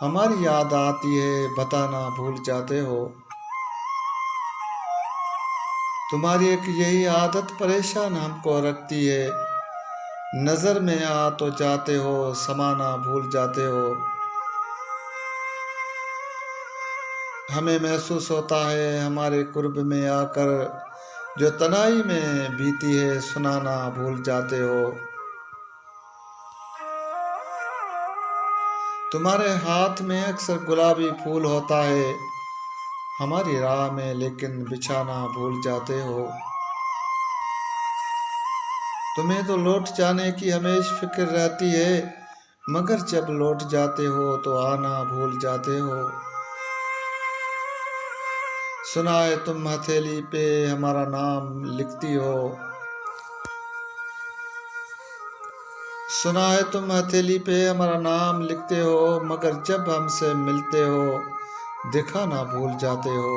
हमारी याद आती है बताना भूल जाते हो। तुम्हारी एक यही आदत परेशान हमको रखती है। नजर में आ तो जाते हो, समाना भूल जाते हो। हमें महसूस होता है हमारे कुर्ब में आकर जो तन्हाई में बीती है सुनाना भूल जाते हो। तुम्हारे हाथ में अक्सर गुलाबी फूल होता है हमारी राह में, लेकिन बिछाना भूल जाते हो। तुम्हें तो लौट जाने की हमेशा फिक्र रहती है, मगर जब लौट जाते हो तो आना भूल जाते हो। सुना है तुम हथेली पे हमारा नाम लिखती हो। सुना है तुम हथेली पे हमारा नाम लिखते हो, मगर जब हमसे मिलते हो दिखाना भूल जाते हो।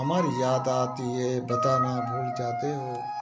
हमारी याद आती है बताना भूल जाते हो।